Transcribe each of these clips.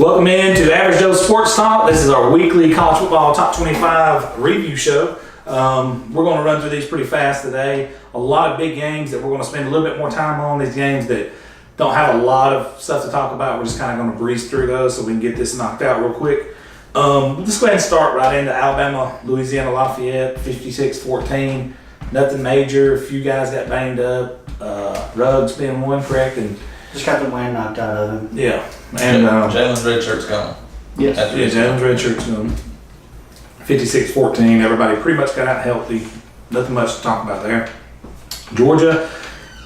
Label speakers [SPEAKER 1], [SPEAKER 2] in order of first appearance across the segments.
[SPEAKER 1] Welcome in to Average Joe Sports Talk. This is our weekly college football top 25 review show. We're going to run through these pretty fast today. A lot of big games that we're going to spend a little bit more time on. These games that don't have a lot of stuff to talk about. We're just kind of going to breeze through those so we can get this knocked out real quick. We'll just go ahead and start right into Alabama, Louisiana Lafayette, 56-14. Nothing major. A few guys got banged up. Ruggs being one, correct? And
[SPEAKER 2] just got the wind knocked out of him.
[SPEAKER 1] yeah. And
[SPEAKER 3] Jalen's red shirt's gone.
[SPEAKER 2] Yes.
[SPEAKER 1] yeah, Jalen's red shirt's gone. 56-14. Everybody pretty much got out healthy. Nothing much to talk about there. Georgia,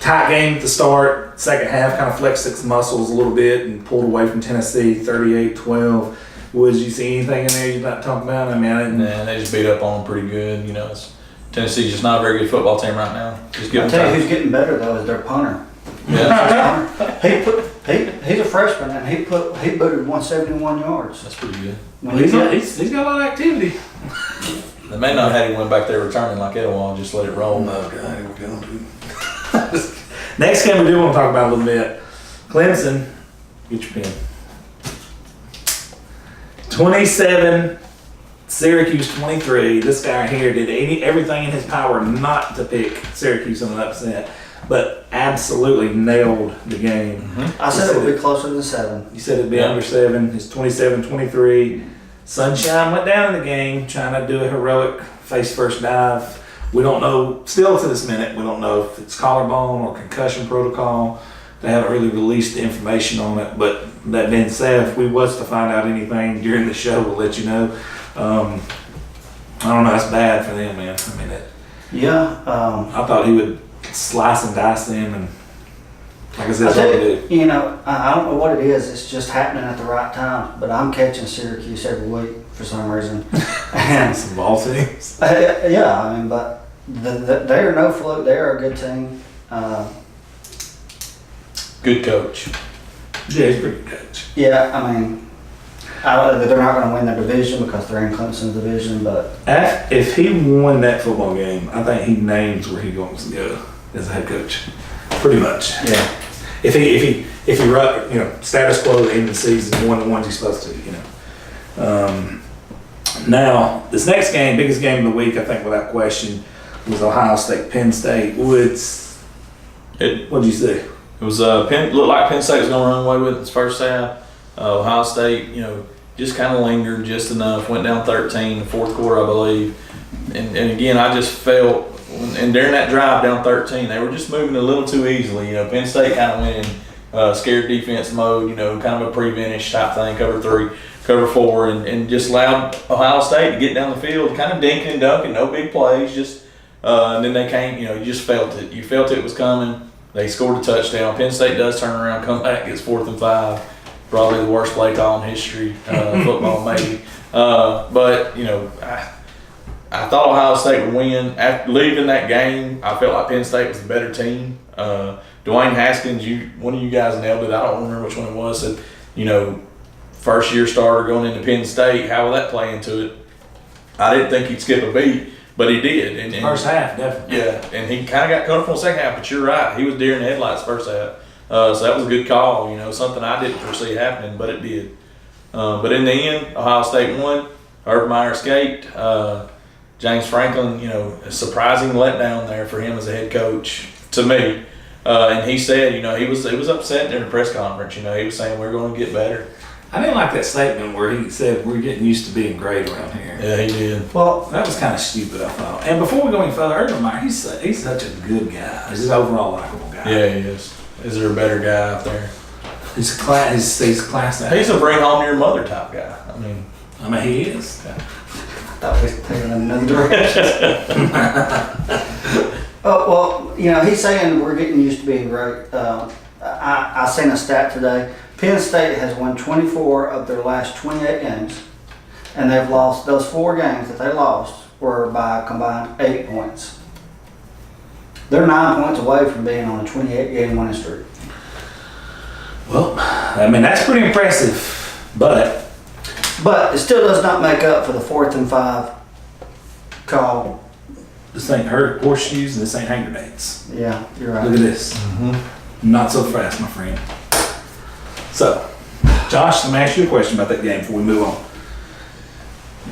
[SPEAKER 1] tight game at the start. Second half kind of flexed its muscles a little bit and pulled away from Tennessee 38-12. Woods, you see anything in there you'd like to talk about? I mean, I didn't.
[SPEAKER 3] Nah, they just beat up on them pretty good. You know, Tennessee's just not a very good football team right now. Just give
[SPEAKER 2] I'll
[SPEAKER 3] them
[SPEAKER 2] tell you
[SPEAKER 3] time.
[SPEAKER 2] who's getting better though is their punter.
[SPEAKER 3] Yeah,
[SPEAKER 2] He's a freshman and he booted 171 yards.
[SPEAKER 3] that's pretty good.
[SPEAKER 2] When
[SPEAKER 1] He's
[SPEAKER 2] he
[SPEAKER 1] got a lot of activity.
[SPEAKER 3] They may not have him went back there returning like Etowah, just let it roll.
[SPEAKER 1] God, here we go, dude. Next game we do want to talk about a little bit. Clemson, get your pen. 27, Syracuse 23. This guy here did everything in his power not to pick Syracuse on an upset, but absolutely nailed the game.
[SPEAKER 2] I said it would be closer than 7.
[SPEAKER 1] You said it'd be under 7. It's 27-23. Sunshine went down in the game, trying to do a heroic face-first dive. We don't know, still to this minute, we don't know if it's collarbone or concussion protocol. They haven't really released the information on it, but that being said, if we was to find out anything during the show, we'll let you know. I don't know, that's bad for them, man. I mean,
[SPEAKER 2] Yeah.
[SPEAKER 1] I thought he would slice and dice them, and like I said,
[SPEAKER 2] I
[SPEAKER 1] that's all
[SPEAKER 2] tell
[SPEAKER 1] they
[SPEAKER 2] you,
[SPEAKER 1] do.
[SPEAKER 2] you know, I don't know what it is. It's just happening at the right time. But I'm catching Syracuse every week for some reason. And
[SPEAKER 1] Some ball teams.
[SPEAKER 2] yeah, I mean, but they are no fluke. They are a good team.
[SPEAKER 3] Good coach.
[SPEAKER 1] Yeah, he's a pretty good coach.
[SPEAKER 2] Yeah, I mean, they're not going to win their division because they're in Clemson's division, but
[SPEAKER 1] If he won that football game, I think he names where he wants to go as a head coach. Pretty much.
[SPEAKER 2] yeah.
[SPEAKER 1] If he run, status quo at the end of the season, won the ones he's supposed to, Now, this next game, biggest game of the week, I think without question, was Ohio State, Penn State. Woods, what'd you say?
[SPEAKER 3] It was looked like Penn State was going to run away with it its first half. Ohio State, just kind of lingered just enough. Went down 13 in the fourth quarter, I believe. And again, I just felt, and during that drive down 13, they were just moving a little too easily. Penn State kind of went in scared defense mode. Kind of a prevent-ish type thing, cover 3, cover 4, and just allowed Ohio State to get down the field, kind of dinking and dunking, no big plays. Just and then they came. You just felt it. You felt it was coming. They scored a touchdown. Penn State does turn around, come back, gets 4th and 5. Probably the worst play call in history, football maybe. But I thought Ohio State would win. After leaving that game, I felt like Penn State was the better team. Dwayne Haskins, one of you guys nailed it. I don't remember which one it was. Said, first year starter going into Penn State. How will that play into it? I didn't think he'd skip a beat. But he did. And
[SPEAKER 1] First half, definitely.
[SPEAKER 3] yeah, and he kind of got comfortable in the second half, but you're right. He was deer in the headlights first half. So that was a good call, something I didn't foresee happening, but it did. But in the end, Ohio State won. Urban Meyer escaped. James Franklin, a surprising letdown there for him as a head coach, to me. And he said, he was upset during the press conference. He was saying, we're going to get better.
[SPEAKER 1] I didn't like that statement where he said we're getting used to being great around here.
[SPEAKER 3] Yeah, he did.
[SPEAKER 1] Well, that was kind of stupid, I thought. And before we go any further, Urban Meyer, he's such a good guy. He's an overall likable guy.
[SPEAKER 3] Yeah, he is. Is there a better guy out there?
[SPEAKER 1] He's a class act.
[SPEAKER 3] He's a bring home your mother type guy.
[SPEAKER 1] I mean, he is.
[SPEAKER 2] I thought we was taking another direction. Oh, well, he's saying we're getting used to being great. I seen a stat today. Penn State has won 24 of their last 28 games, and they've lost, those 4 games that they lost were by a combined 8 points. They're 9 points away from being on a 28-game winning streak.
[SPEAKER 1] Well, I mean, that's pretty impressive, but
[SPEAKER 2] it still does not make up for the 4th and 5 call.
[SPEAKER 1] this ain't horseshoes and this ain't hand grenades.
[SPEAKER 2] Yeah, you're right.
[SPEAKER 1] Look at this. Not so fast, my friend. So, Josh, let me ask you a question about that game before we move on.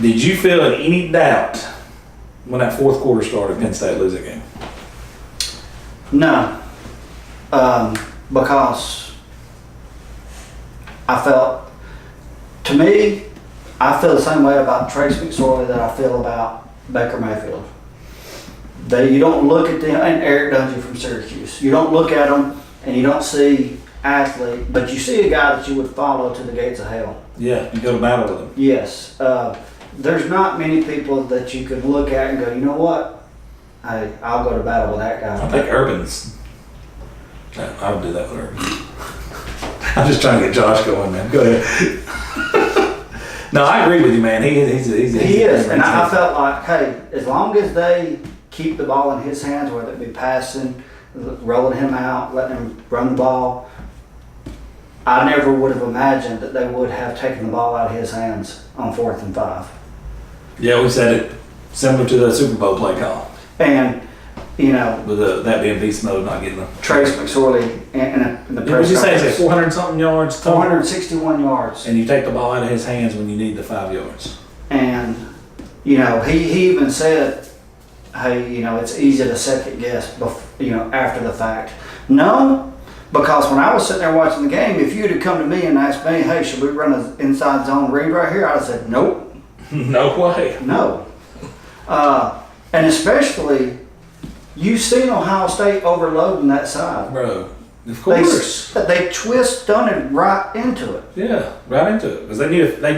[SPEAKER 1] Did you feel any doubt when that fourth quarter started, Penn State lose that game?
[SPEAKER 2] No, because I felt, to me, I feel the same way about Trace McSorley that I feel about Baker Mayfield. You don't look at them, and Eric Dungy from Syracuse. You don't look at them and you don't see athlete, but you see a guy that you would follow to the gates of hell.
[SPEAKER 1] Yeah, you go to battle with them.
[SPEAKER 2] Yes. There's not many people that you could look at and go, you know what? I'll go to battle with that
[SPEAKER 1] I
[SPEAKER 2] guy.
[SPEAKER 1] think Urban's. I would do that with Urban. I'm just trying to get Josh going, man. Go ahead. No, I agree with you, man. He is,
[SPEAKER 2] and I felt like, hey, as long as they keep the ball in his hands, whether it be passing, rolling him out, letting him run the ball, I never would have imagined that they would have taken the ball out of his hands on 4th and 5.
[SPEAKER 1] Yeah, we said it similar to the Super Bowl play call.
[SPEAKER 2] And, you know,
[SPEAKER 1] With that being beast mode, not getting them.
[SPEAKER 2] Trace McSorley in the
[SPEAKER 1] What
[SPEAKER 2] press
[SPEAKER 1] did you say? Is it
[SPEAKER 2] conference,
[SPEAKER 1] 400 something yards total?
[SPEAKER 2] 461 yards.
[SPEAKER 1] And you take the ball out of his hands when you need the 5 yards.
[SPEAKER 2] And, you know, he even said, hey, you know, it's easy to second guess, after the fact. No, because when I was sitting there watching the game, if you'd have come to me and asked me, hey, should we run an inside zone read right here? I'd have said, nope,
[SPEAKER 1] No way.
[SPEAKER 2] no. And especially, you've seen Ohio State overloading that side.
[SPEAKER 1] Bro, of course.
[SPEAKER 2] They twist stunted right into it.
[SPEAKER 1] Yeah, right into it. Because they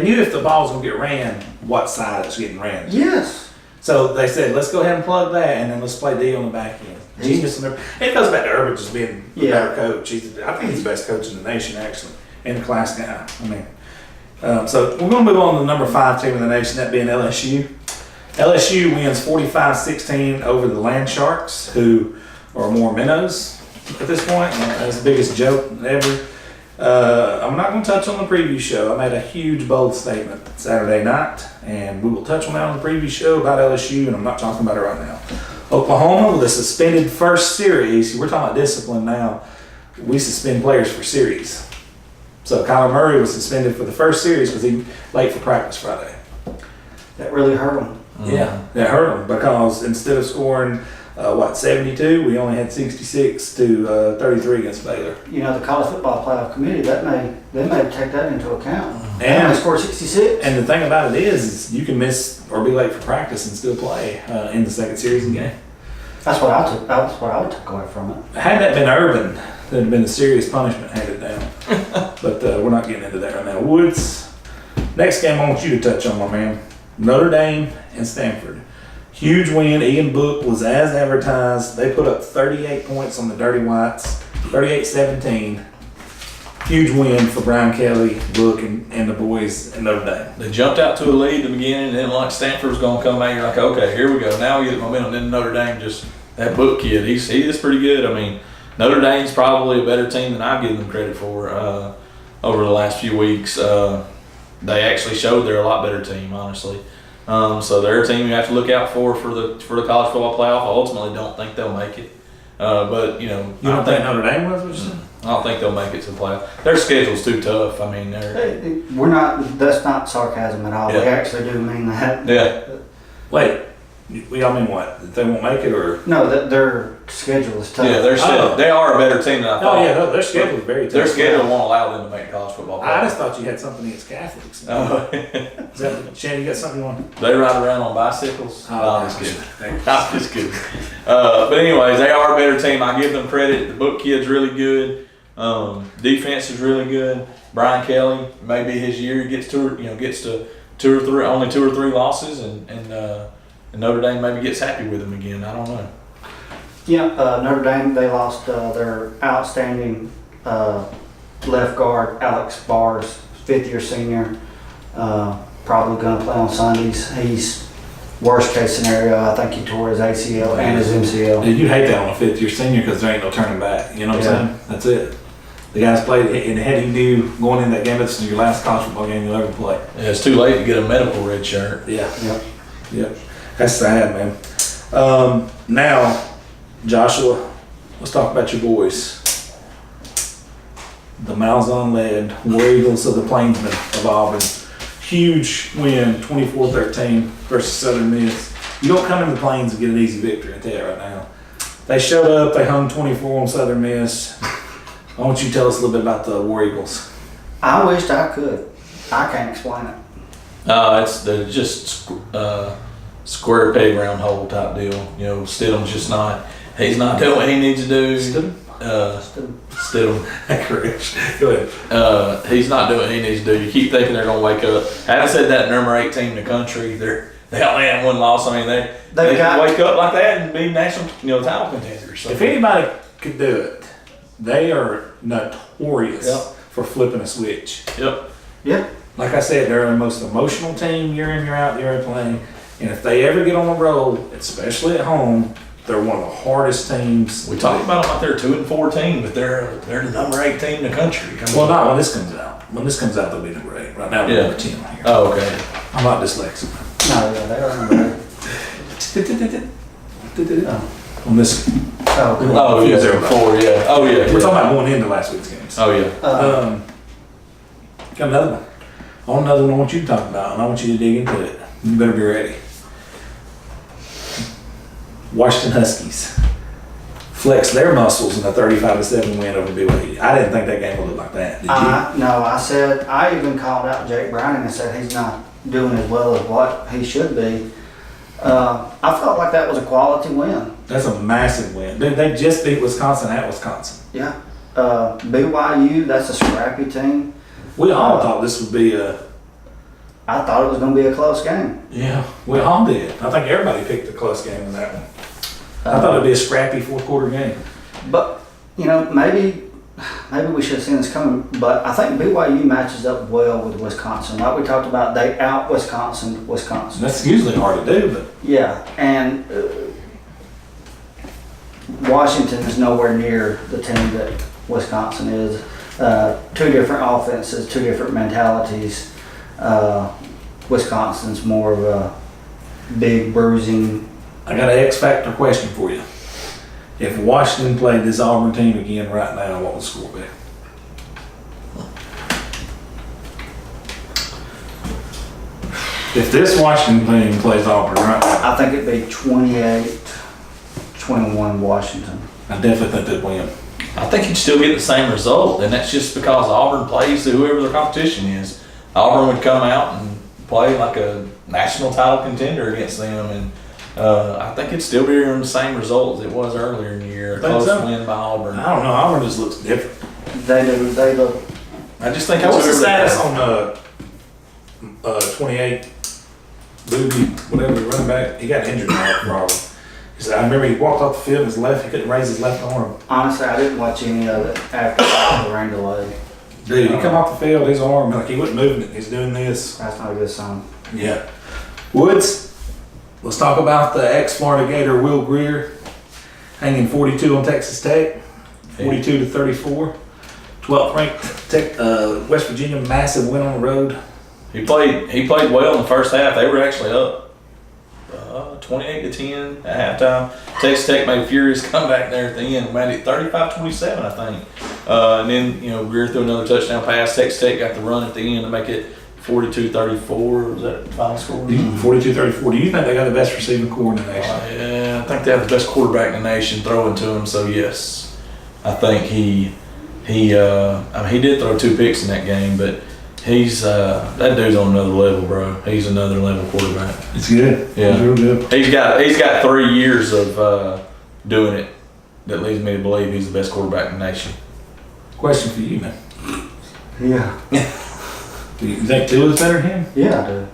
[SPEAKER 1] knew if the ball was going to get ran, what side it's getting ran.
[SPEAKER 2] Yes.
[SPEAKER 1] So they said, let's go ahead and plug that, and then let's play D on the back end. Genius. And it goes back to Urban just being a better coach. I think he's the best coach in the nation, actually, and the class guy. I mean, so we're going to move on to the number 5 team in the nation, that being LSU. LSU wins 45-16 over the Land Sharks, who are more minnows at this point. That's the biggest joke ever. I'm not going to touch on the preview show. I made a huge, bold statement Saturday night, and we will touch on that on the preview show about LSU, and I'm not talking about it right now. Oklahoma with a suspended first series. We're talking about discipline now. We suspend players for series. So Kyler Murray was suspended for the first series because he late for practice Friday.
[SPEAKER 2] That really hurt them.
[SPEAKER 1] Yeah, that hurt him because instead of scoring 72, we only had 66 to 33 against Baylor.
[SPEAKER 2] You know, the college football playoff committee, they may take that into account.
[SPEAKER 1] And
[SPEAKER 2] they scored 66.
[SPEAKER 1] And the thing about it is you can miss or be late for practice and still play in the second series and game.
[SPEAKER 2] That's what I took. That's what I would take away from it.
[SPEAKER 1] Had that been Urban, there'd have been a serious punishment handed down. But we're not getting into that right now. Woods, next game I want you to touch on, my man. Notre Dame and Stanford. Huge win. Ian Book was as advertised. They put up 38 points on the Dirty Whites, 38-17. Huge win for Brian Kelly, Book, and the boys in Notre Dame.
[SPEAKER 3] They jumped out to a lead in the beginning, and then like Stanford was going to come out, you're like, okay, here we go. Now we get the momentum. Then Notre Dame just, that Book kid, he is pretty good. I mean, Notre Dame's probably a better team than I've given them credit for over the last few weeks. They actually showed they're a lot better team, honestly. So they're a team you have to look out for the college football playoff. I ultimately don't think they'll make it. But, you know.
[SPEAKER 1] You don't think Notre Dame was what you said?
[SPEAKER 3] I don't think they'll make it to the playoff. Their schedule's too tough. I mean,
[SPEAKER 2] That's not sarcasm at all.
[SPEAKER 3] Yeah.
[SPEAKER 2] We actually do mean that.
[SPEAKER 3] Yeah.
[SPEAKER 1] Wait, y'all mean what? That they won't make it or?
[SPEAKER 2] No, that their schedule is tough.
[SPEAKER 3] Yeah, they are a better team than I thought.
[SPEAKER 1] Oh, yeah, their schedule is very tough.
[SPEAKER 3] Their schedule won't allow them to make college football playoff.
[SPEAKER 1] I just thought you had something against Catholics. Is that, Shannon, you got something you want?
[SPEAKER 3] They ride around on bicycles.
[SPEAKER 1] Oh,
[SPEAKER 3] I'm just
[SPEAKER 1] that's
[SPEAKER 3] kidding.
[SPEAKER 1] good.
[SPEAKER 3] I'm just kidding. But anyways, they are a better team. I give them credit. The Book kid's really good. Defense is really good. Brian Kelly, maybe his year, he gets to only 2 or 3 losses, and Notre Dame maybe gets happy with him again. I don't know.
[SPEAKER 2] Yeah, Notre Dame, they lost their outstanding left guard, Alex Bars, 5th-year senior. Probably going to play on Sundays. He's worst case scenario. I think he tore his ACL and his MCL.
[SPEAKER 1] You hate that on a 5th-year senior because there ain't no turning back. You know what I'm saying? That's it. The guys played, and had he knew going in that game, this is your last college football game you'll ever play.
[SPEAKER 3] Yeah, it's too late to get a medical red shirt.
[SPEAKER 1] Yeah.
[SPEAKER 2] Yep.
[SPEAKER 1] Yep. That's sad, man. Now, Joshua, let's talk about your boys. the Malzahn-led War Eagles of the Plainsmen of Auburn. Huge win, 24-13 versus Southern Miss. You don't come in the Plains and get an easy victory, I tell you right now. They showed up, they hung 24 on Southern Miss. I want you to tell us a little bit about the War Eagles.
[SPEAKER 2] I wished I could. I can't explain it.
[SPEAKER 3] They're just square peg round hole type deal. You know, Stidham's just not. He's not doing what he needs to do. Stidham.
[SPEAKER 1] Correct. Go ahead.
[SPEAKER 3] He's not doing what he needs to do. You keep thinking they're going to wake up. Having said that, number 8 team in the country, they only have one loss. I mean, they can wake up like that and be national, title contenders. So.
[SPEAKER 1] If anybody could do it, they are notorious for flipping a switch.
[SPEAKER 3] Yep.
[SPEAKER 2] Yeah.
[SPEAKER 1] Like I said, they're the most emotional team year in, year out, the airplane. And if they ever get on the road, especially at home, they're one of the hardest teams.
[SPEAKER 3] We talked about them like they're a 2-4 team, but they're the number 8 team in the country.
[SPEAKER 1] Well, not when this comes out. When this comes out, they'll be number 8. Right now, they're number 10 here.
[SPEAKER 3] Oh, okay.
[SPEAKER 1] I'm not dyslexic.
[SPEAKER 2] No, yeah, they are number 8.
[SPEAKER 1] On this,
[SPEAKER 3] Oh, yeah, they're 4, yeah. Oh, yeah.
[SPEAKER 1] we're talking about going into last week's games.
[SPEAKER 3] Oh, yeah.
[SPEAKER 1] Got another one. On another one I want you to talk about, and I want you to dig into it. You better be ready. Washington Huskies flex their muscles in a 35-7 win over BYU. I didn't think that game would look like that. Did you?
[SPEAKER 2] No, I even called out Jake Browning and said he's not doing as well as what he should be. I felt like that was a quality win.
[SPEAKER 1] That's a massive win. They just beat Wisconsin at Wisconsin.
[SPEAKER 2] Yeah. BYU, that's a scrappy team.
[SPEAKER 1] We all thought this would be a.
[SPEAKER 2] I thought it was going to be a close game.
[SPEAKER 1] Yeah, we all did. I think everybody picked a close game in that one. I thought it'd be a scrappy fourth quarter game.
[SPEAKER 2] But, maybe we should have seen this coming, but I think BYU matches up well with Wisconsin. Like we talked about, they out Wisconsin.
[SPEAKER 1] That's usually hard to do, but
[SPEAKER 2] Yeah, and Washington is nowhere near the team that Wisconsin is. 2 different offenses, 2 different mentalities. Wisconsin's more of a big bruising.
[SPEAKER 1] I got an X factor question for you. If Washington played this Auburn team again right now, what would the score be? If this Washington team plays Auburn right now,
[SPEAKER 2] I think it'd be 28-21 Washington.
[SPEAKER 1] I definitely think they'd win.
[SPEAKER 3] I think you'd still get the same result, and that's just because Auburn plays to whoever their competition is. Auburn would come out and play like a national title contender against them, and I think it'd still be the same result as it was earlier in the year. A close win by Auburn.
[SPEAKER 1] I don't know. Auburn just looks different.
[SPEAKER 2] They do. They look.
[SPEAKER 3] I just think
[SPEAKER 1] Hey, what's the
[SPEAKER 3] whoever they
[SPEAKER 1] status on 28 Booby, whatever the running back? He got injured now for Auburn. He said, I remember he walked off the field, he couldn't raise his left arm.
[SPEAKER 2] Honestly, I didn't watch any of it after the rain delay.
[SPEAKER 1] Dude, he come off the field, his arm, like he wasn't moving it. He's doing this.
[SPEAKER 2] That's not a good sign.
[SPEAKER 1] Yeah. Woods, let's talk about the ex-Florida Gator Will Greer hanging 42 on Texas Tech, 42-34. 12th ranked West Virginia, massive win on the road.
[SPEAKER 3] He played well in the first half. They were actually up 28-10 at halftime. Texas Tech made a furious comeback there at the end, made it 35-27, I think. And then Greer threw another touchdown pass. Texas Tech got the run at the end to make it 42-34. Was that the final score?
[SPEAKER 1] 42-34. Do you think they got the best receiving core in the nation?
[SPEAKER 3] Yeah, I think they have the best quarterback in the nation throwing to him. So yes, I think he did throw 2 picks in that game, but he's that dude's on another level, bro. He's another level quarterback.
[SPEAKER 1] It's good.
[SPEAKER 3] Yeah.
[SPEAKER 1] It's real good.
[SPEAKER 3] He's got 3 years of doing it that leads me to believe he's the best quarterback in the nation.
[SPEAKER 1] Question for you, man.
[SPEAKER 2] Yeah.
[SPEAKER 1] Do you think Tua's better than him?
[SPEAKER 2] Yeah, I do.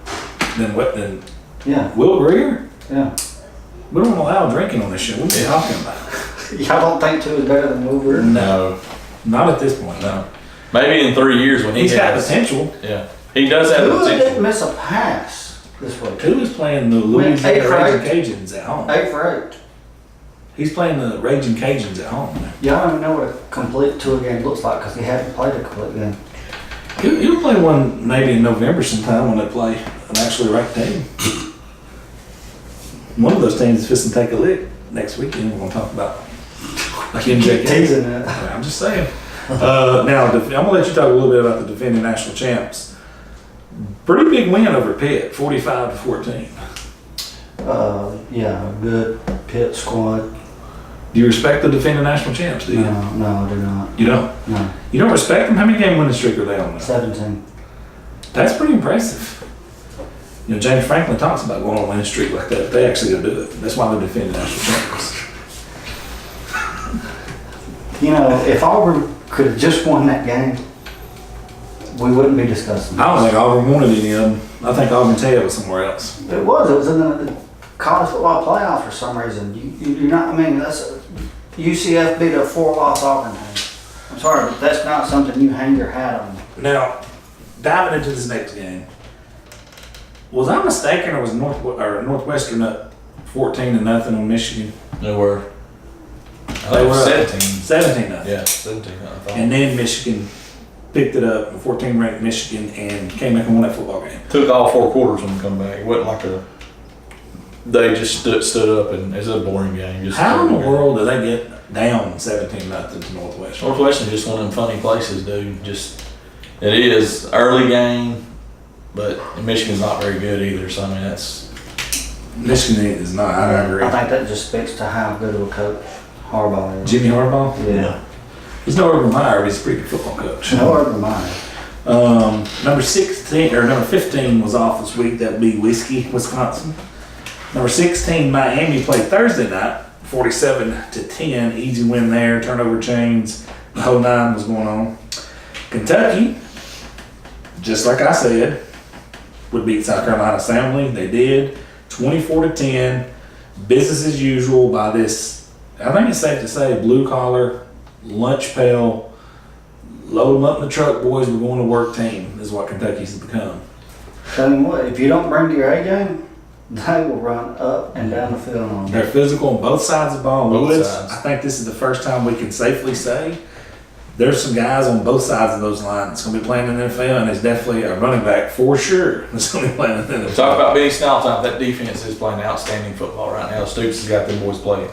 [SPEAKER 1] Than what? Than
[SPEAKER 2] Yeah.
[SPEAKER 1] Will Greer?
[SPEAKER 2] Yeah.
[SPEAKER 1] We don't allow drinking on this show. What are you talking about?
[SPEAKER 2] Y'all don't think two is better than Wilbur?
[SPEAKER 3] No,
[SPEAKER 1] Not at this point, no.
[SPEAKER 3] Maybe in 3 years when
[SPEAKER 1] He's got
[SPEAKER 3] has,
[SPEAKER 1] potential.
[SPEAKER 3] Yeah, he does have
[SPEAKER 2] Tua
[SPEAKER 3] potential.
[SPEAKER 2] didn't miss a pass this week.
[SPEAKER 1] Tua's playing the
[SPEAKER 2] Went
[SPEAKER 1] Louisiana
[SPEAKER 2] 8 for
[SPEAKER 1] Raging
[SPEAKER 2] 8.
[SPEAKER 1] Cajuns at home.
[SPEAKER 2] 8 for 8.
[SPEAKER 1] He's playing the Raging Cajuns at home.
[SPEAKER 2] Y'all don't even know what a complete Tua game looks like because he hadn't played a complete game.
[SPEAKER 1] He'll play one maybe in November sometime when they play an actually ranked team. One of those teams is fixing to take a lick next weekend. We're going to talk about like MJK.
[SPEAKER 2] Teasing it.
[SPEAKER 1] I'm just saying. Now, I'm gonna let you talk a little bit about the defending national champs. Pretty big win over Pitt, 45-14.
[SPEAKER 2] Yeah, good Pitt squad.
[SPEAKER 1] Do you respect the defending national champs? Do you?
[SPEAKER 2] No, I do not.
[SPEAKER 1] You don't.
[SPEAKER 2] No,
[SPEAKER 1] You don't respect them? How many game winning streak are they on now?
[SPEAKER 2] 17.
[SPEAKER 1] That's pretty impressive. You know, James Franklin talks about going on a winning streak like that. They actually go do it. That's why they're defending national champions.
[SPEAKER 2] You know, if Auburn could have just won that game, we wouldn't be discussing
[SPEAKER 1] I don't
[SPEAKER 2] this.
[SPEAKER 1] think Auburn wanted any of them. I think Auburn's head was somewhere else.
[SPEAKER 2] It was in the college football playoff for some reason. You're not, I mean, UCF beat a 4-loss Auburn team. I'm sorry, but that's not something you hang your hat on.
[SPEAKER 1] Now, diving into this next game, was I mistaken or was Northwestern up 14-0 on Michigan?
[SPEAKER 3] They were.
[SPEAKER 1] They were up
[SPEAKER 3] 17.
[SPEAKER 1] 17-0.
[SPEAKER 3] Yeah, 17. I thought.
[SPEAKER 1] And then Michigan picked it up, 14 ranked Michigan, and came back and won that football game.
[SPEAKER 3] Took all 4 quarters when they come back. It wasn't like they just stood up and it's a boring game. Just
[SPEAKER 1] How in the world do they get down 17-0 to Northwestern?
[SPEAKER 3] Northwestern just one of them funny places, dude. Just it is early game, but Michigan's not very good either. So I mean that's
[SPEAKER 1] Michigan is not. I agree.
[SPEAKER 2] I think that just speaks to how good of a coach Harbaugh is.
[SPEAKER 1] Jimmy Harbaugh.
[SPEAKER 2] Yeah.
[SPEAKER 1] He's no Urban Meyer, but he's a pretty good football coach.
[SPEAKER 2] No Urban Meyer.
[SPEAKER 1] Number 16 or number 15 was off this week. That would be Whiskey, Wisconsin. Number 16, Miami played Thursday night, 47-10. Easy win there. Turnover chains. The whole 9 was going on. Kentucky, just like I said, would beat South Carolina soundly. They did, 24-10. Business as usual by this. I think it's safe to say blue collar, lunch pail, load them up in the truck, boys, we're going to work team is what Kentucky's become.
[SPEAKER 2] Tell you what, if you don't bring your A game, they will run up and down the field on you.
[SPEAKER 1] They're physical on both sides of the ball.
[SPEAKER 3] Both
[SPEAKER 1] Woods,
[SPEAKER 3] sides.
[SPEAKER 1] I think this is the first time we can safely say there's some guys on both sides of those lines that's going to be playing in the NFL, and there's definitely a running back for sure that's going to be playing in the NFL.
[SPEAKER 3] talk about Benny Snell time. That defense is playing outstanding football right now. Stoops has got them boys playing.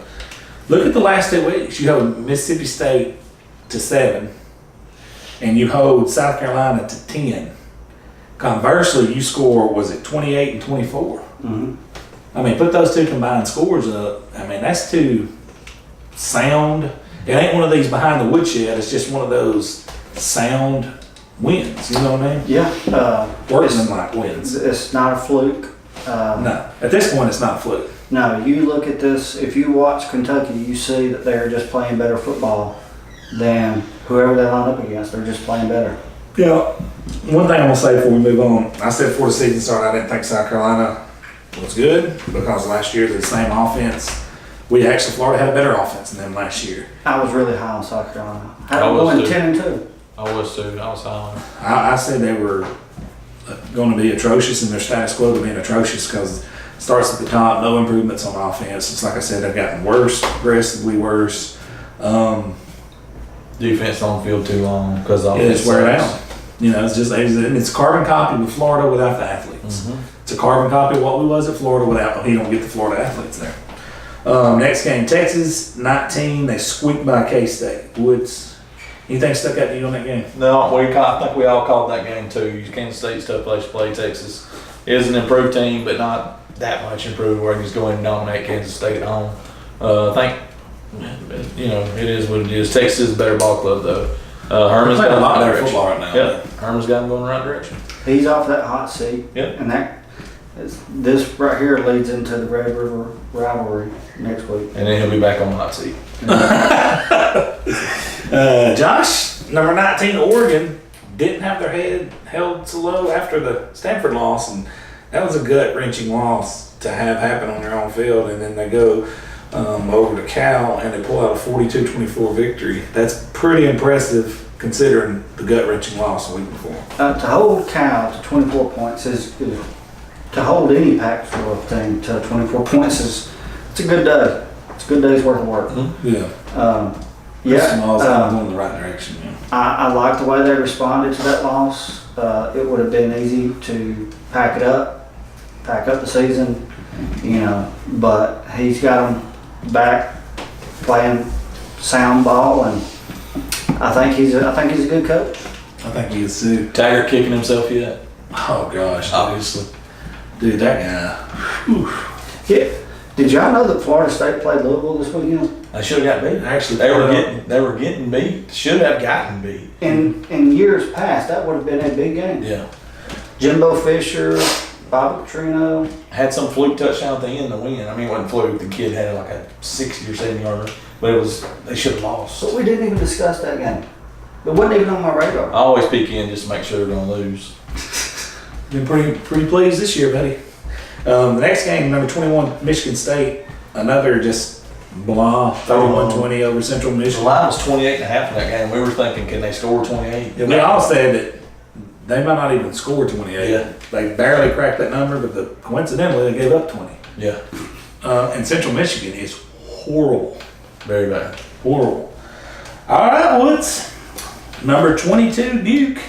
[SPEAKER 1] Look at the last 2 weeks. You hold Mississippi State to 7, and you hold South Carolina to 10. Conversely, you score, was it 28 and 24?
[SPEAKER 2] Mhm.
[SPEAKER 1] I mean, put those 2 combined scores up. I mean, that's 2 sound. It ain't one of these behind the woodshed. It's just one of those sound wins. You know what I mean?
[SPEAKER 2] Yeah.
[SPEAKER 1] Workmanlike wins.
[SPEAKER 2] It's not a fluke.
[SPEAKER 1] No, at this point, it's not a fluke.
[SPEAKER 2] No, you look at this, if you watch Kentucky, you see that they're just playing better football than whoever they line up against. They're just playing better.
[SPEAKER 1] Yeah. One thing I'm gonna say before we move on, I said before the season started, I didn't think South Carolina was good because last year they're the same offense. Florida had a better offense than them last year.
[SPEAKER 2] I was really high on South Carolina. Had
[SPEAKER 3] I
[SPEAKER 2] them
[SPEAKER 3] was
[SPEAKER 2] going
[SPEAKER 3] too.
[SPEAKER 2] 10-2.
[SPEAKER 3] I was too. I was high on them.
[SPEAKER 1] I said they were going to be atrocious, and their status quo to being atrocious because it starts at the top, no improvements on offense. It's like I said, they've gotten worse, progressively worse.
[SPEAKER 3] Defense on the field too long because of
[SPEAKER 1] It's wear out. You know, it's carbon copy with Florida without the athletes.
[SPEAKER 3] Mhm.
[SPEAKER 1] It's a carbon copy of what we was at Florida without, you don't get the Florida athletes there. Next game, Texas 19, they squeaked by K-State. Woods, anything stuck out to you on that game?
[SPEAKER 3] No, I think we all called that game too. Kansas State's a tough place to play. Texas is an improved team, but not that much improved where he's going to dominate Kansas State at home. I think, it is what it is. Texas is a better ball club though. Herman's
[SPEAKER 1] They're playing a
[SPEAKER 3] got
[SPEAKER 1] lot
[SPEAKER 3] him in the
[SPEAKER 1] better
[SPEAKER 3] right
[SPEAKER 1] football
[SPEAKER 3] direction.
[SPEAKER 1] right now.
[SPEAKER 3] Yep, Herman's got him going in the right direction.
[SPEAKER 2] He's off that hot seat.
[SPEAKER 3] Yep.
[SPEAKER 2] And this right here leads into the Red River rivalry next week.
[SPEAKER 3] And then he'll be back on the hot seat.
[SPEAKER 1] Josh, number 19, Oregon, didn't have their head held so low after the Stanford loss, and that was a gut-wrenching loss to have happen on their own field, and then they go over to Cal and they pull out a 42-24 victory. That's pretty impressive considering the gut-wrenching loss a week before.
[SPEAKER 2] To hold Cal to 24 points is to hold any Pac-12 team to 24 points it's a good day. It's a good day's worth of work.
[SPEAKER 1] Yeah. Small's going in the right direction. Yeah.
[SPEAKER 2] I like the way they responded to that loss. It would have been easy to pack up the season, but he's got them back playing sound ball, and I think he's a good coach.
[SPEAKER 1] I think he is too.
[SPEAKER 3] Taggart kicking himself yet?
[SPEAKER 1] Oh gosh,
[SPEAKER 3] Obviously.
[SPEAKER 1] dude, that guy. Whew.
[SPEAKER 2] Yeah. Did y'all know that Florida State played Louisville this weekend?
[SPEAKER 3] They should have got beat.
[SPEAKER 1] Actually,
[SPEAKER 3] They were getting beat. Should have gotten beat.
[SPEAKER 2] In years past, that would have been a big game.
[SPEAKER 3] Yeah.
[SPEAKER 2] Jimbo Fisher, Bobby Petrino.
[SPEAKER 3] Had some fluke touchdown at the end to win. I mean, it wasn't fluke. The kid had like a 60 or 70 yarder, but it was, they should have lost.
[SPEAKER 2] But we didn't even discuss that game. It wasn't even on my radar.
[SPEAKER 3] I always peek in just to make sure they're going to lose.
[SPEAKER 1] Been pretty pleased this year, buddy. The next game, number 21, Michigan State. Another just blah, 31-20 over Central
[SPEAKER 3] The
[SPEAKER 1] Michigan.
[SPEAKER 3] line was 28 and a half in that game. We were thinking, can they score 28?
[SPEAKER 1] Yeah, we all said that they might not even score 28.
[SPEAKER 3] Yeah.
[SPEAKER 1] They barely cracked that number, but coincidentally they gave up 20.
[SPEAKER 3] Yeah.
[SPEAKER 1] And Central Michigan is horrible.
[SPEAKER 3] Very bad.
[SPEAKER 1] Horrible. All right, Woods. Number 22, Duke,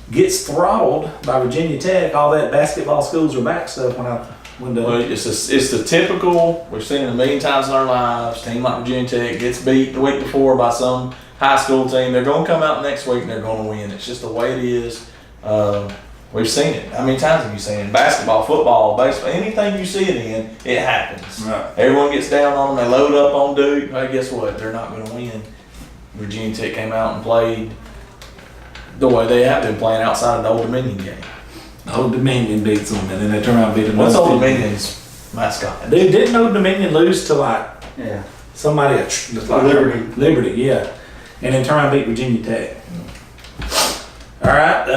[SPEAKER 1] gets throttled by Virginia Tech. All that basketball schools are back stuff went out the window.
[SPEAKER 3] Well, it's the typical, we've seen it a million times in our lives, team like Virginia Tech gets beat the week before by some high school team. They're going to come out next week and they're going to win. It's just the way it is. We've seen it. How many times have you seen it? Basketball, football, baseball, anything you see it in, it happens.
[SPEAKER 1] Right.
[SPEAKER 3] Everyone gets down on them. They load up on Duke. Hey, guess what? They're not going to win. Virginia Tech came out and played the way they have been playing outside of the Old Dominion game.
[SPEAKER 1] Old Dominion beats them, and then they turn around and beat them.
[SPEAKER 3] What's Old Dominion's mascot?
[SPEAKER 1] Dude, didn't Old Dominion lose to like
[SPEAKER 2] Yeah.
[SPEAKER 1] somebody like
[SPEAKER 2] Liberty.
[SPEAKER 1] Liberty, yeah, and then turn around and beat Virginia Tech. All right,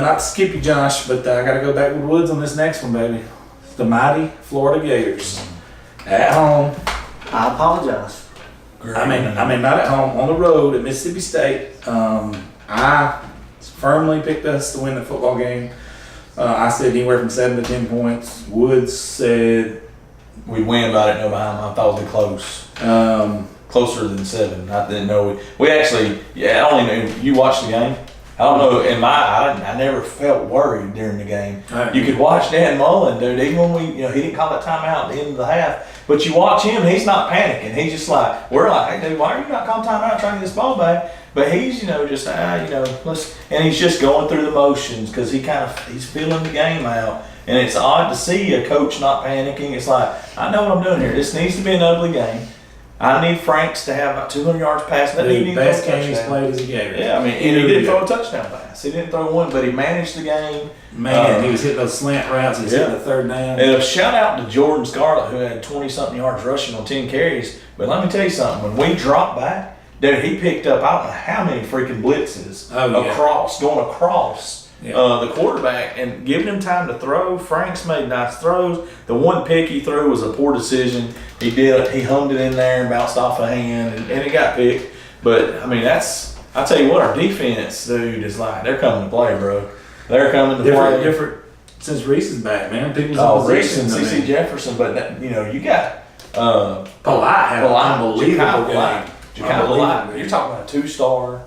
[SPEAKER 1] not to skip you, Josh, but I got to go back with Woods on this next one, baby. It's the mighty Florida Gators at home.
[SPEAKER 2] I apologize.
[SPEAKER 1] I mean, not at home, on the road at Mississippi State. I firmly picked us to win the football game. I said anywhere from 7 to 10 points. Woods said
[SPEAKER 3] We win by it, no behind. I thought it was close. Closer than 7. I didn't know. We actually, yeah, I only knew you watched the game. I don't know. I never felt worried during the game.
[SPEAKER 1] Right.
[SPEAKER 3] You could watch Dan Mullen, dude. Even when he didn't call that timeout at the end of the half. But you watch him, he's not panicking. He's just like, we're like, hey, dude, why are you not calling timeout trying to get this ball back? But he's, just, let's, and he's just going through the motions because he's feeling the game out. And it's odd to see a coach not panicking. It's like, I know what I'm doing here. This needs to be an ugly game. I need Franks to have about 200 yards passing.
[SPEAKER 1] the best game he's played as a Gator.
[SPEAKER 3] Yeah, I mean, and he didn't throw a touchdown pass. He didn't throw one, but he managed the game.
[SPEAKER 1] Man, he was hitting those slant routes. He was hitting the third down.
[SPEAKER 3] And a shout out to Jordan Scarlett, who had 20-something yards rushing on 10 carries. But let me tell you something. When we dropped back, dude, he picked up I don't know how many freaking blitzes going across the quarterback and giving him time to throw. Franks made nice throws. The one pick he threw was a poor decision. He hummed it in there and bounced off a hand, and it got picked. But, I mean, I tell you what, our defense, dude, is like, they're coming to play, bro. They're coming to play.
[SPEAKER 1] Different since Reese is back, man. People's
[SPEAKER 3] Reese and C.C. Jefferson, but, you got
[SPEAKER 1] Polite had an unbelievable game.
[SPEAKER 3] Polite. You're talking about a 2-star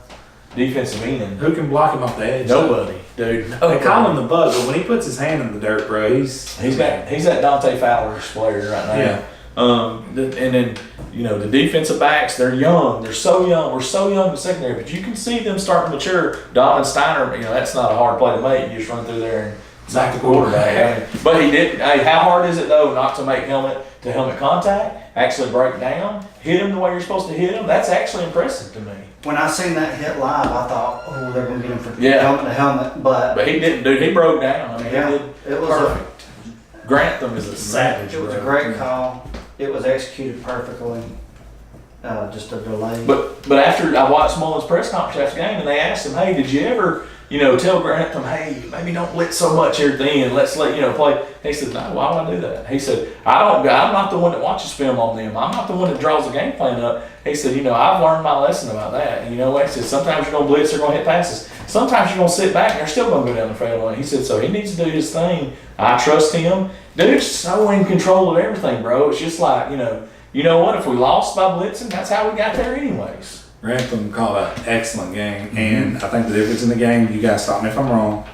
[SPEAKER 3] defensive end.
[SPEAKER 1] Who can block him off the edge?
[SPEAKER 3] Nobody, dude.
[SPEAKER 1] They call him the bug, but when he puts his hand in the dirt, bro, he's
[SPEAKER 3] that Dante Fowler's player right now.
[SPEAKER 1] Yeah.
[SPEAKER 3] And then the defensive backs, they're young. They're so young. We're so young in secondary, but you can see them starting to mature. Donovan Steiner, that's not a hard play to make. You just run through there and knock the quarterback. I mean, but he did. Hey, how hard is it though not to make helmet-to-helmet contact? Actually break down, hit him the way you're supposed to hit him. That's actually impressive to me.
[SPEAKER 2] When I seen that hit live, I thought, oh, they're going to get him for
[SPEAKER 3] Yeah.
[SPEAKER 2] helmet to helmet. But
[SPEAKER 3] he didn't, dude. He broke down. I mean,
[SPEAKER 2] yeah,
[SPEAKER 3] he did
[SPEAKER 2] it was
[SPEAKER 3] perfect. Grantham is a savage.
[SPEAKER 2] It was
[SPEAKER 3] bro.
[SPEAKER 2] a great call. It was executed perfectly. Just a delay.
[SPEAKER 3] But after I watched Mullen's press conference after the game, and they asked him, "Hey, did you ever, tell Grantham, hey, maybe don't blitz so much here at the end. Let's let play." He said, "No, why would I do that?" He said, I'm not the one that watches film on them. I'm not the one that draws the game plan up." He said, "I've learned my lesson about that. And you know what?" He said, "Sometimes you're gonna blitz, they're gonna hit passes. Sometimes you're gonna sit back and they're still gonna go down the fairway." He said, "So he needs to do his thing. I trust him." Dude's so in control of everything, bro. It's just like, you know what? If we lost by blitzing, that's how we got there anyways.
[SPEAKER 1] Grantham called an excellent game, and I think the difference in the game, you guys stop me if I'm wrong,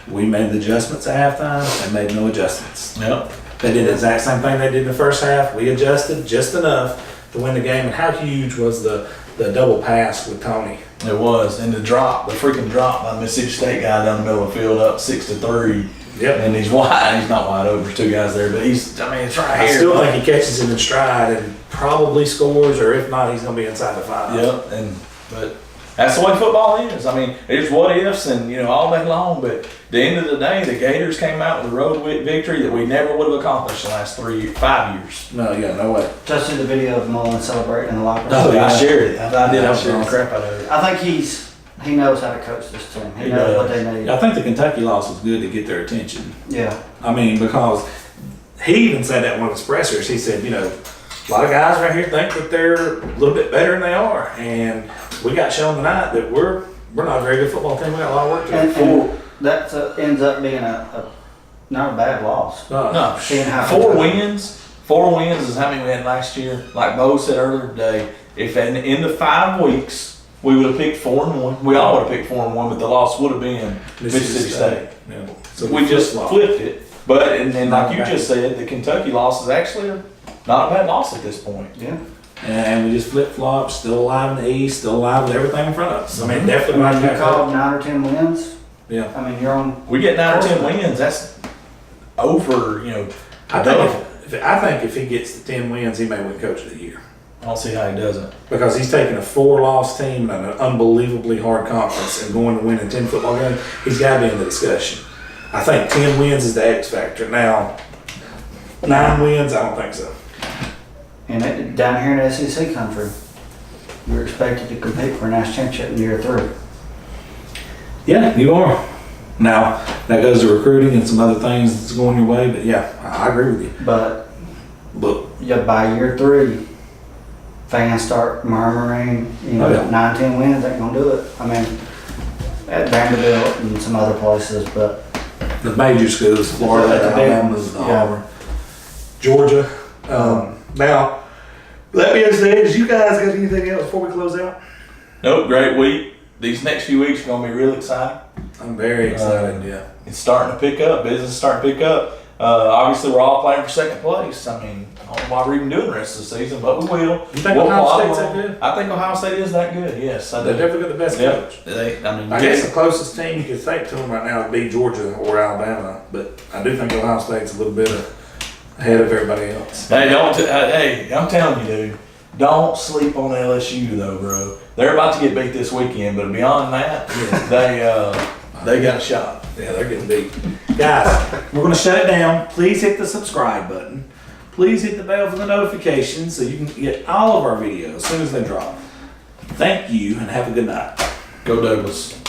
[SPEAKER 1] we made the adjustments at halftime and made no adjustments.
[SPEAKER 3] Yep.
[SPEAKER 1] They did the exact same thing they did in the first half. We adjusted just enough to win the game. And how huge was the double pass with Tony?
[SPEAKER 3] It was, and the freaking drop by the Mississippi State guy down the middle of the field up 6-3.
[SPEAKER 1] Yep.
[SPEAKER 3] And he's wide. He's not wide open. There's two guys there, but it's right
[SPEAKER 1] I
[SPEAKER 3] here.
[SPEAKER 1] still think he catches it in stride and probably scores, or if not, he's going to be inside the 5.
[SPEAKER 3] Yep, but that's the way football is. I mean, there's what ifs and all day long. But at the end of the day, the Gators came out with a road victory that we never would have accomplished in the last 5 years.
[SPEAKER 1] No, yeah, no way.
[SPEAKER 2] Just see the video of Mullen celebrating in the locker room.
[SPEAKER 3] Oh,
[SPEAKER 1] yeah.
[SPEAKER 3] I shared it. I did. I
[SPEAKER 1] That's
[SPEAKER 3] shared the
[SPEAKER 1] awesome.
[SPEAKER 3] crap out of it.
[SPEAKER 2] I think he knows how to coach this team. He
[SPEAKER 3] He
[SPEAKER 2] knows
[SPEAKER 3] does.
[SPEAKER 2] what they need.
[SPEAKER 1] I think the Kentucky loss was good to get their attention.
[SPEAKER 2] Yeah.
[SPEAKER 1] I mean, because he even said that in one of his pressers. He said, a lot of guys right here think that they're a little bit better than they are, and we got shown tonight that we're not a very good football team. We got a lot of work to do.
[SPEAKER 2] And that ends up being not a bad loss.
[SPEAKER 3] No,
[SPEAKER 2] Seeing how
[SPEAKER 3] 4 wins. 4 wins is how many we had last year. Like Bo said earlier today, if in the 5 weeks we would have picked 4-1, we all would have picked 4-1, but the loss would have been Mississippi State.
[SPEAKER 1] Yeah. So
[SPEAKER 3] We just
[SPEAKER 1] flip-flop.
[SPEAKER 3] flipped it. But and
[SPEAKER 1] Not
[SPEAKER 3] like you
[SPEAKER 1] bad.
[SPEAKER 3] just said, the Kentucky loss is actually not a bad loss at this point.
[SPEAKER 2] Yeah.
[SPEAKER 1] And we just flip-flop, still alive in the East, still alive with everything in front of us. I mean,
[SPEAKER 2] And
[SPEAKER 1] definitely
[SPEAKER 2] when
[SPEAKER 1] right
[SPEAKER 2] you
[SPEAKER 1] back
[SPEAKER 2] call
[SPEAKER 1] up.
[SPEAKER 2] 9 or 10 wins,
[SPEAKER 1] Yeah.
[SPEAKER 2] I mean, you're on.
[SPEAKER 3] We get 9 or 10 wins. That's over.
[SPEAKER 1] I think if he gets the 10 wins, he may win Coach of the Year.
[SPEAKER 3] I don't see how he doesn't.
[SPEAKER 1] Because he's taking a 4-loss team and an unbelievably hard conference and going to win in 10 football games. He's got to be in the discussion. I think 10 wins is the X factor. Now, 9 wins, I don't think so.
[SPEAKER 2] And down here in SEC country, you're expected to compete for a national championship in year 3.
[SPEAKER 1] Yeah, you are. Now, that goes to recruiting and some other things that's going your way, but yeah, I agree with you.
[SPEAKER 2] But
[SPEAKER 1] But
[SPEAKER 2] by year 3, fans start murmuring,
[SPEAKER 1] Oh, yeah.
[SPEAKER 2] 9, 10 wins ain't gonna do it. I mean, at Vanderbilt and some other places, but
[SPEAKER 1] the major schools, Florida,
[SPEAKER 2] At the big
[SPEAKER 1] Alabama,
[SPEAKER 2] ones, yeah.
[SPEAKER 1] Auburn, Georgia. Now, let me just say, you guys got anything else before we close out?
[SPEAKER 3] Nope, great week. These next few weeks are going to be real exciting.
[SPEAKER 1] I'm very excited, yeah.
[SPEAKER 3] It's starting to pick up. Business is starting to pick up. Obviously, we're all playing for second place. I mean, I don't know why we're even doing the rest of the season, but we will.
[SPEAKER 1] You think
[SPEAKER 3] We'll
[SPEAKER 1] Ohio
[SPEAKER 3] plod
[SPEAKER 1] State's
[SPEAKER 3] along.
[SPEAKER 1] that good?
[SPEAKER 3] I think Ohio State is that good, yes. I
[SPEAKER 1] They're
[SPEAKER 3] do.
[SPEAKER 1] definitely got the best
[SPEAKER 3] Yeah.
[SPEAKER 1] coach.
[SPEAKER 3] I
[SPEAKER 1] I guess the closest team you could think to them right now would be Georgia or Alabama, but I do think Ohio State's a little bit ahead of everybody else.
[SPEAKER 3] Hey, I'm telling you, dude, don't sleep on LSU though, bro. They're about to get beat this weekend, but beyond that, they got a shot.
[SPEAKER 1] Yeah, they're getting beat. Guys, we're going to shut it down. Please hit the subscribe button. Please hit the bell for the notifications so you can get all of our videos as soon as they drop. Thank you and have a good night.
[SPEAKER 3] Go Douglas.